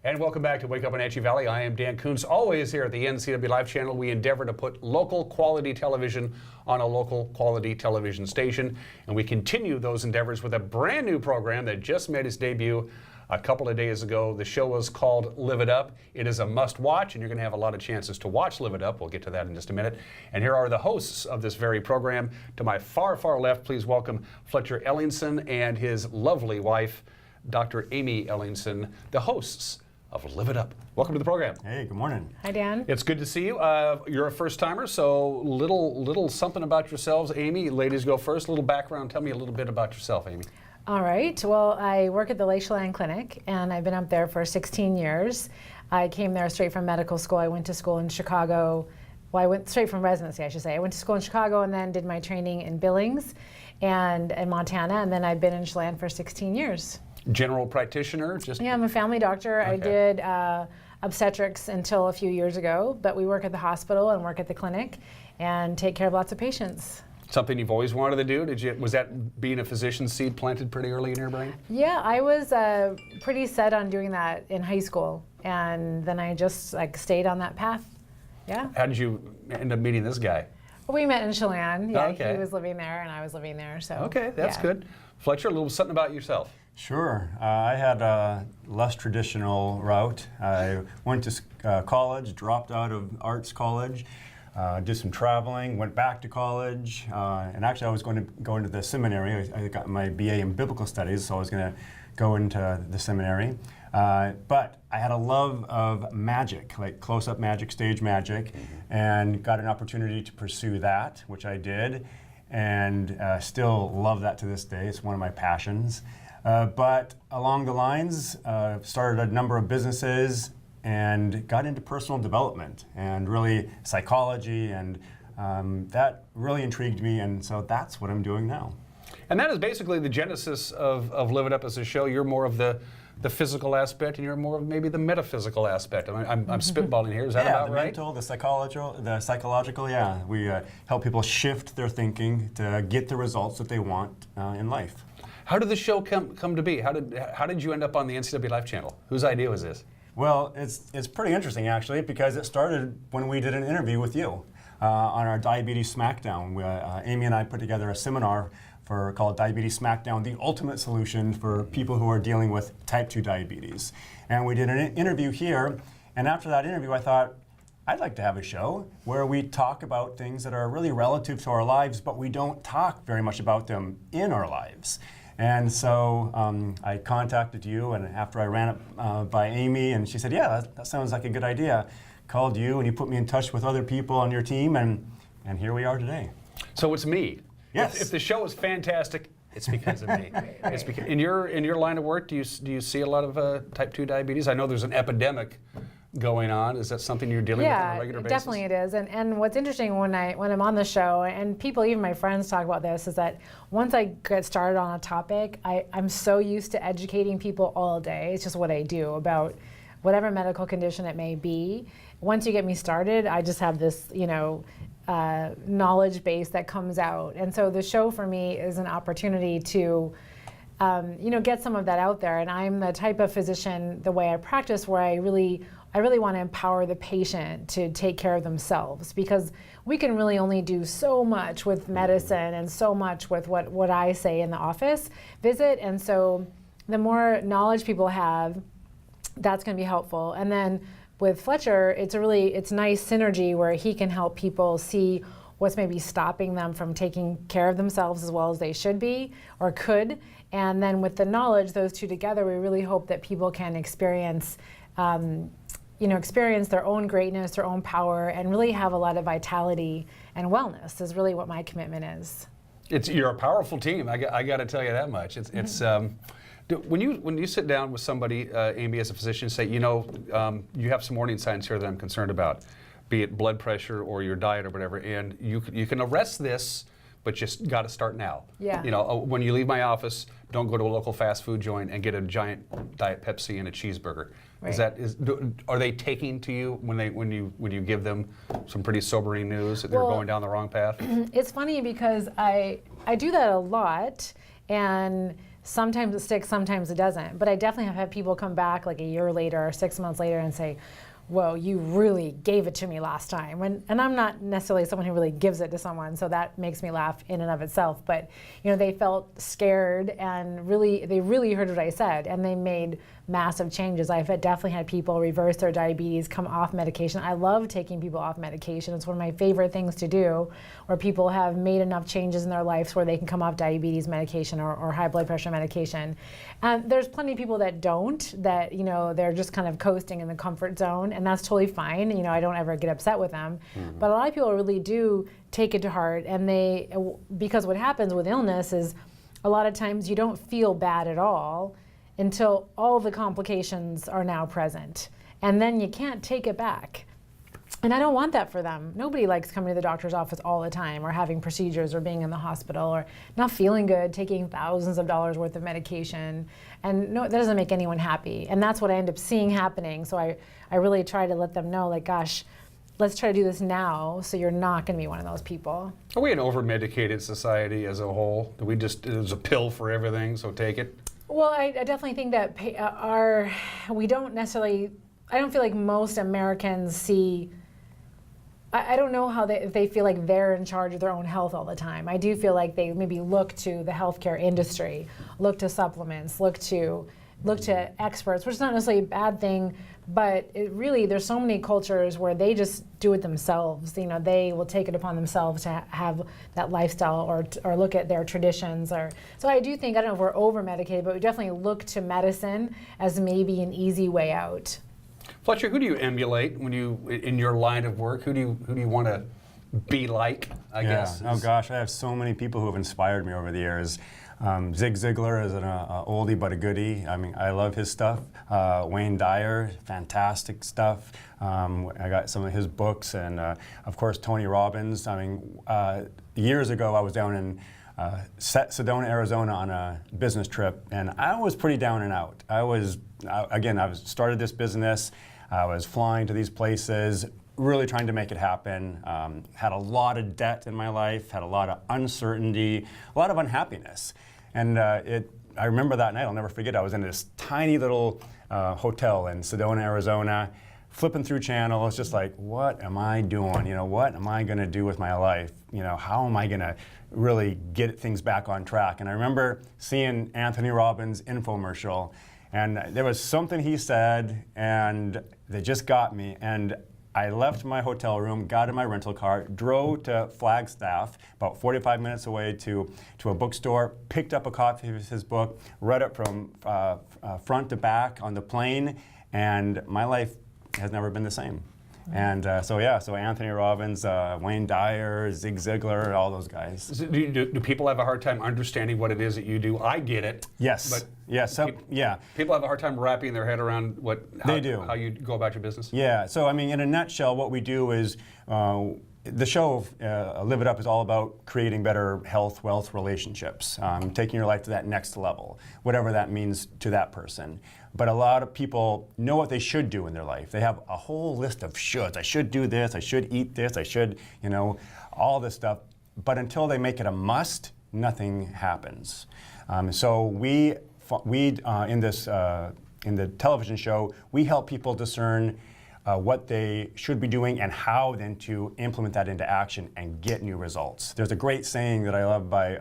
And welcome back to Wake Up Wenatchee Valley. I am Dan Kuntz. Always here at the NCW Live channel, we endeavor to put local quality television on a local quality television station. And we continue those endeavors with a brand new program that just made its debut a couple of days ago. The show is called Live It Up. It is a must watch, and you're going to have a lot of chances to watch Live It Up. We'll get to that in just a minute. And here are the hosts of this very program. To my far, far left, please welcome Fletcher Ellingson and his lovely wife, Dr. Amy Ellingson, the hosts of Live It Up. Welcome to the program. Hey, good morning. Hi, Dan. It's good to see you. You're a first-timer, so little something about yourselves. Amy, ladies go first. A little background. Tell me a little bit about yourself, Amy. All right. Well, I work at the Lakeshore Clinic, and I've been up there for 16 years. I came there straight from medical school. I went to school in Chicago. Well, I went straight from residency, I should say. I went to school in Chicago and then did my training in Billings and in Montana, and then I've been in Chelan for 16 years. General practitioner? Yeah, I'm a family doctor. Okay. I did obstetrics until a few years ago, but we work at the hospital and work at the clinic and take care of lots of patients. Something you've always wanted to do? Was that being a physician's seed planted pretty early in your brain? Yeah, I was pretty set on doing that in high school, and then I just stayed on that path. Yeah. How did you end up meeting this guy? We met in Chelan. Yeah, Okay. He was living there and I was living there. So. Okay, that's yeah. good. Fletcher, a little something about yourself. Sure. I had a less traditional route. I went to college, dropped out of arts college, did some traveling, went back to college, and actually I was going to go into the seminary. I got my BA in biblical studies, so I was going to go into the seminary. But I had a love of magic, like close-up magic, stage magic, and got an opportunity to pursue that, which I did, and still love that to this day. It's one of my passions. But along the lines, started a number of businesses and got into personal development and really psychology, and that really intrigued me, and so that's what I'm doing now. And that is basically the genesis of Live It Up as a show. You're more of the physical aspect, and you're more of maybe the metaphysical aspect. I'm spitballing here. Is that about right? Yeah, the mental, the psychological. Yeah, we help people shift their thinking to get the results that they want in life. How did the show come to be? How did you end up on the NCW Live channel? Whose idea was this? Well, it's pretty interesting actually, because it started when we did an interview with you on our Diabetes Smackdown. Amy and I put together a seminar called Diabetes Smackdown, the ultimate solution for people who are dealing with type 2 diabetes. And we did an interview here, and after that interview I thought, I'd like to have a show where we talk about things that are really relative to our lives, but we don't talk very much about them in our lives. And so I contacted you, and after I ran it by Amy, and she said, yeah, that sounds like a good idea. Called you, and you put me in touch with other people on your team, and here we are today. So it's me. Yes. If the show is fantastic, it's because of me. It's because in your line of work, do you see a lot of type 2 diabetes? I know there's an epidemic going on. Is that something you're dealing with on a regular basis? Yeah, definitely it is. And what's interesting when I'm on the show, and people, even my friends, talk about this, is that once I get started on a topic, I'm so used to educating people all day. It's just what I do about whatever medical condition it may be. Once you get me started, I just have this, knowledge base that comes out. And so the show for me is an opportunity to get some of that out there. And I'm the type of physician, the way I practice, where I really want to empower the patient to take care of themselves, because we can really only do so much with medicine and so much with what I say in the office visit. And so the more knowledge people have, that's going to be helpful. And then with Fletcher, it's nice synergy where he can help people see what's maybe stopping them from taking care of themselves as well as they should be or could. And then with the knowledge, those two together, we really hope that people can experience their own greatness, their own power, and really have a lot of vitality and wellness is really what my commitment is. You're a powerful team. I got to tell you that much. When you sit down with somebody, Amy, as a physician, say, you have some warning signs here that I'm concerned about, be it blood pressure or your diet or whatever, and you can arrest this, but just got to start now. Yeah. When you leave my office, don't go to a local fast food joint and get a giant Diet Pepsi and a cheeseburger. Right. Are they taking to you when you give them some pretty sobering news that they're going down the wrong path? It's funny because I do that a lot, and Sometimes it sticks, sometimes it doesn't. But I definitely have had people come back like a year later or 6 months later and say, whoa, you really gave it to me last time. And I'm not necessarily someone who really gives it to someone, so that makes me laugh in and of itself. But they felt scared and they really heard what I said, and they made massive changes. I've definitely had people reverse their diabetes, come off medication. I love taking people off medication. It's one of my favorite things to do, where people have made enough changes in their lives where they can come off diabetes medication or high blood pressure medication. And there's plenty of people that don't, that they're just kind of coasting in the comfort zone, and that's totally fine. I don't ever get upset with them. Mm-hmm. But a lot of people really do take it to heart, and because what happens with illness is a lot of times you don't feel bad at all until all the complications are now present. And then you can't take it back. And I don't want that for them. Nobody likes coming to the doctor's office all the time, or having procedures, or being in the hospital, or not feeling good, taking thousands of dollars worth of medication. And no, that doesn't make anyone happy. And that's what I end up seeing happening. So I really try to let them know, like, gosh, let's try to do this now so you're not going to be one of those people. Are we an over-medicated society as a whole? There's a pill for everything, so take it? Well, I definitely think that we don't necessarily, I don't feel like most Americans see, I don't know how if they feel like they're in charge of their own health all the time. I do feel like they maybe look to the healthcare industry, look to supplements, look to experts, which is not necessarily a bad thing, but there's so many cultures where they just do it themselves. They will take it upon themselves to have that lifestyle or look at their traditions. So I do think, I don't know if we're over-medicated, but we definitely look to medicine as maybe an easy way out. Fletcher, who do you emulate in your line of work? Who do you want to be like, I guess? Oh gosh, I have so many people who have inspired me over the years. Zig Ziglar is an oldie but a goodie. I mean, I love his stuff. Wayne Dyer, fantastic stuff. I got some of his books, and of course Tony Robbins. I mean, years ago I was down in Sedona, Arizona on a business trip, and I was pretty down and out. I started this business. I was flying to these places, really trying to make it happen. Had a lot of debt in my life, had a lot of uncertainty, a lot of unhappiness. And I remember that night, I'll never forget, I was in this tiny little hotel in Sedona, Arizona, flipping through channels, just like, what am I doing? What am I gonna do with my life? How am I gonna really get things back on track? And I remember seeing Anthony Robbins' infomercial, and there was something he said, and they just got me. And I left my hotel room, got in my rental car, drove to Flagstaff, about 45 minutes away, to a bookstore, picked up a copy of his book, read it from front to back on the plane, and my life has never been the same. And so Anthony Robbins, Wayne Dyer, Zig Ziglar, all those guys. Do people have a hard time understanding what it is that you do? I get it. Yes. But people have a hard time wrapping their head around how you go about your business. Yeah. So I mean, in a nutshell, what we do is the show Live It Up is all about creating better health, wealth, relationships, taking your life to that next level, whatever that means to that person. But a lot of people know what they should do in their life. They have a whole list of shoulds. I should do this, I should eat this, I should, all this stuff. But until they make it a must, nothing happens. So we in the television show, we help people discern what they should be doing and how then to implement that into action and get new results. There's a great saying that I love by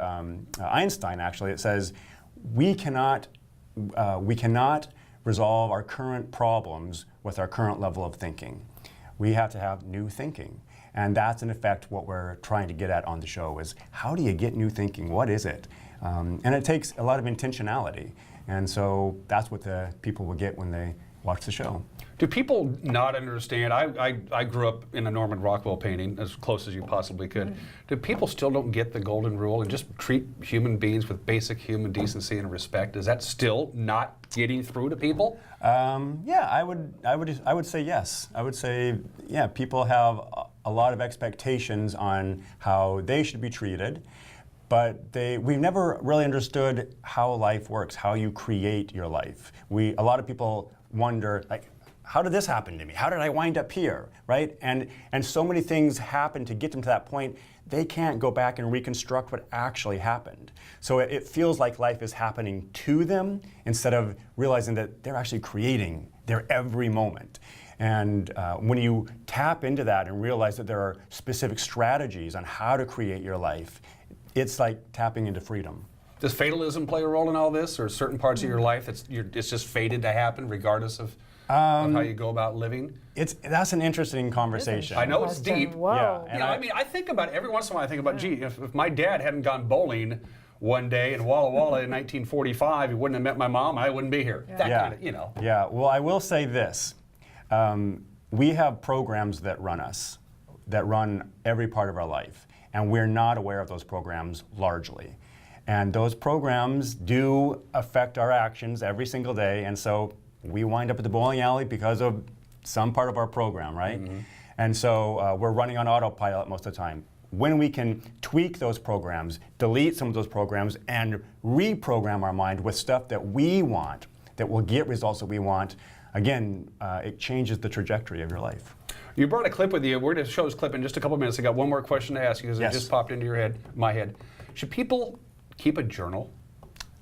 Einstein, actually. It says, we cannot resolve our current problems with our current level of thinking. We have to have new thinking. And that's in effect what we're trying to get at on the show, is how do you get new thinking? What is it? And it takes a lot of intentionality. And so that's what the people will get when they watch the show. Do people not understand? I grew up in a Norman Rockwell painting, as close as you possibly could. Mm-hmm. Do people still don't get the golden rule and just treat human beings with basic human decency and respect? Is that still not getting through to people? I would say yes. I would say, people have a lot of expectations on how they should be treated, but we've never really understood how life works, how you create your life. A lot of people wonder, like, how did this happen to me? How did I wind up here, right? And so many things happen to get them to that point. They can't go back and reconstruct what actually happened. So it feels like life is happening to them instead of realizing that they're actually creating their every moment. And when you tap into that and realize that there are specific strategies on how to create your life, it's like tapping into freedom. Does fatalism play a role in all this, or certain parts of your life it's just fated to happen regardless of how you go about living? That's an interesting conversation. I know it's deep. Whoa. Yeah, You know, I mean, I think about it every once in a while. I think about, gee, if my dad hadn't gone bowling one day in Walla Walla in 1945, he wouldn't have met my mom. I wouldn't be here. That kind of, you know. Yeah. Well, I will say this: we have programs that run every part of our life, and we're not aware of those programs largely. And those programs do affect our actions every single day, and so we wind up at the bowling alley because of some part of our program, right? Mm-hmm. And so we're running on autopilot most of the time. When we can tweak those programs, delete some of those programs, and reprogram our mind with stuff that we want, that will get results that we want, again, it changes the trajectory of your life. You brought a clip with you. We're going to show this clip in just a couple of minutes. I got one more question to ask you because Yes. it just popped into my head. Should people keep a journal?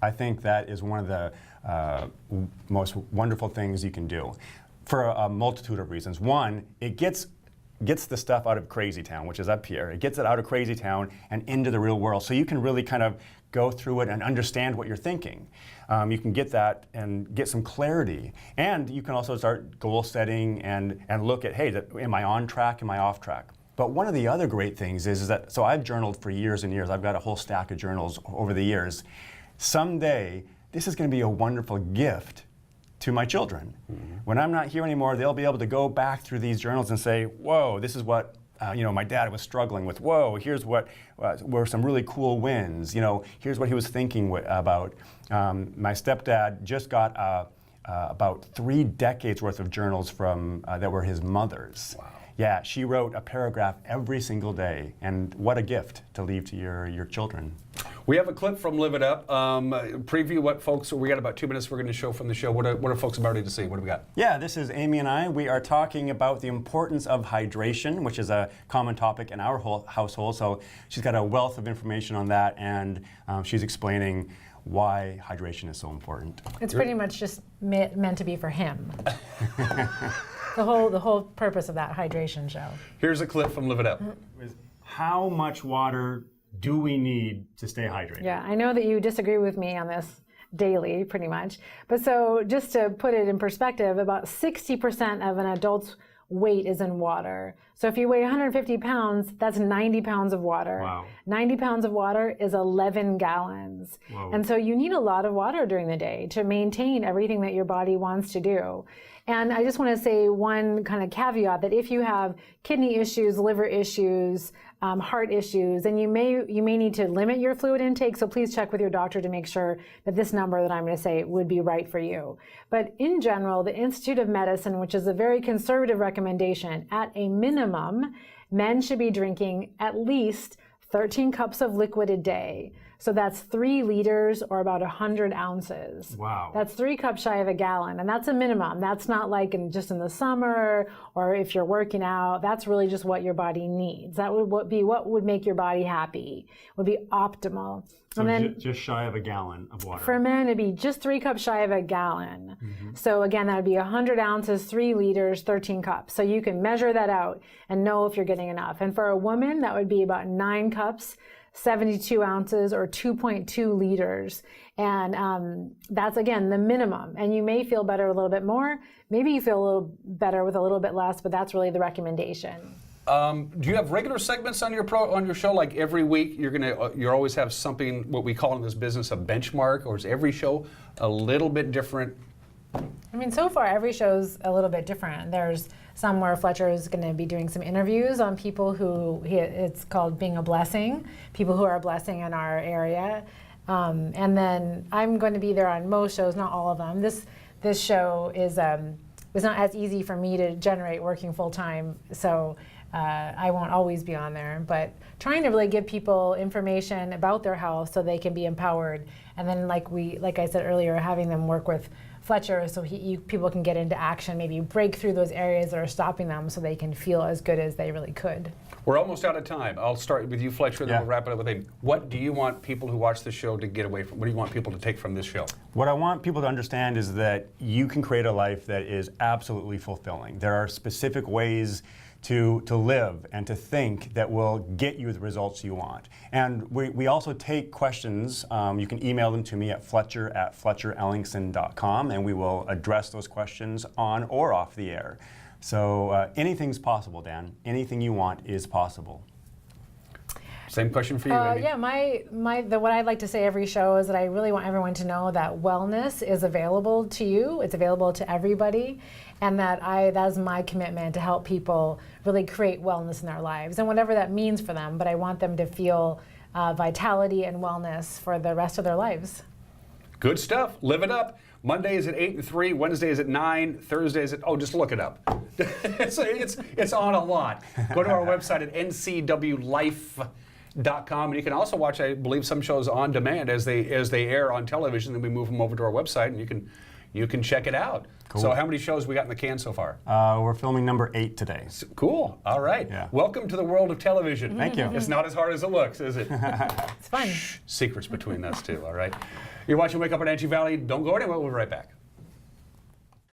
I think that is one of the most wonderful things you can do for a multitude of reasons. One, it gets the stuff out of crazy town, which is up here. It gets it out of crazy town and into the real world, so you can really kind of go through it and understand what you're thinking. You can get that and get some clarity, and you can also start goal setting and look at, hey, am I on track, am I off track? But one of the other great things is that, so I've journaled for years and years. I've got a whole stack of journals over the years. Someday, this is going to be a wonderful gift to my children. Mm-hmm. When I'm not here anymore, they'll be able to go back through these journals and say, whoa, this is what my dad was struggling with. Whoa, here's what were some really cool wins. Here's what he was thinking about. My stepdad just got about 3 decades worth of journals from that were his mother's. Wow. Yeah, she wrote a paragraph every single day, and what a gift to leave to your children. We have a clip from Live It Up. Preview what folks, we got about 2 minutes we're going to show from the show. What are folks about to see? What do we got? Yeah, this is Amy and I. We are talking about the importance of hydration, which is a common topic in our whole household. So she's got a wealth of information on that, and she's explaining why hydration is so important. It's pretty much just meant to be for him. The whole purpose of that hydration show. Here's a clip from Live It Up. How much water do we need to stay hydrated? Yeah, I know that you disagree with me on this daily, pretty much. But so just to put it in perspective, about 60% of an adult's weight is in water. So if you weigh 150 pounds, that's 90 pounds of water. Wow. 90 pounds of water is 11 gallons. Whoa. And so you need a lot of water during the day to maintain everything that your body wants to do. And I just want to say one kind of caveat that if you have kidney issues, liver issues, heart issues, then you may need to limit your fluid intake. So please check with your doctor to make sure that this number that I'm going to say would be right for you. But in general, the Institute of Medicine, which is a very conservative recommendation, at a minimum, men should be drinking at least 13 cups of liquid a day. So that's 3 liters or about 100 ounces. Wow. That's 3 cups shy of a gallon, and that's a minimum. That's not like just in the summer or if you're working out. That's really just what your body needs. That would be what would make your body happy, would be optimal. So and then just shy of a gallon of water. for men, it'd be just 3 cups shy of a gallon. Mm-hmm. So again, that would be 100 ounces, 3 liters, 13 cups. So you can measure that out and know if you're getting enough. And for a woman, that would be about 9 cups, 72 ounces, or 2.2 liters. And that's, again, the minimum. And you may feel better a little bit more. Maybe you feel a little better with a little bit less, but that's really the recommendation. Do you have regular segments on your show? Like every week, you always have something, what we call in this business a benchmark, or is every show a little bit different? I mean, so far every show's a little bit different. There's some where Fletcher is going to be doing some interviews on people who, it's called Being a Blessing, people who are a blessing in our area. And then I'm going to be there on most shows, not all of them. This show is not as easy for me to generate working full time, so I won't always be on there. But trying to really give people information about their health so they can be empowered. And then like I said earlier, having them work with Fletcher, so people can get into action, maybe break through those areas that are stopping them so they can feel as good as they really could. We're almost out of time. I'll start with you, Fletcher, then Yeah. we'll wrap it up with him. What do you want people who watch this show to get away from? What do you want people to take from this show? What I want people to understand is that you can create a life that is absolutely fulfilling. There are specific ways to live and to think that will get you the results you want. And we also take questions. You can email them to me at fletcher@fletcherellingson.com, and we will address those questions on or off the air. So anything's possible, Dan. Anything you want is possible. Same question for you, Amy. Yeah, what I'd like to say every show is that I really want everyone to know that wellness is available to you. It's available to everybody, and that is my commitment to help people really create wellness in their lives, and whatever that means for them. But I want them to feel vitality and wellness for the rest of their lives. Good stuff. Live it up. Mondays at 8 and 3, Wednesdays at 9, Thursdays at, just look it up. it's on a lot. Go to our website at ncwlife.com, and you can also watch, I believe, some shows on demand as they air on television. Then we move them over to our website, and you can check it out. Cool. So how many shows we got in the can so far? We're filming number 8 today. Cool. All right. Yeah. Welcome to the world of television. Thank you. It's not as hard as it looks, is it? It's fun. Secrets between us two. All right. You're watching Wake Up in Wenatchee Valley. Don't go anywhere. We'll be right back.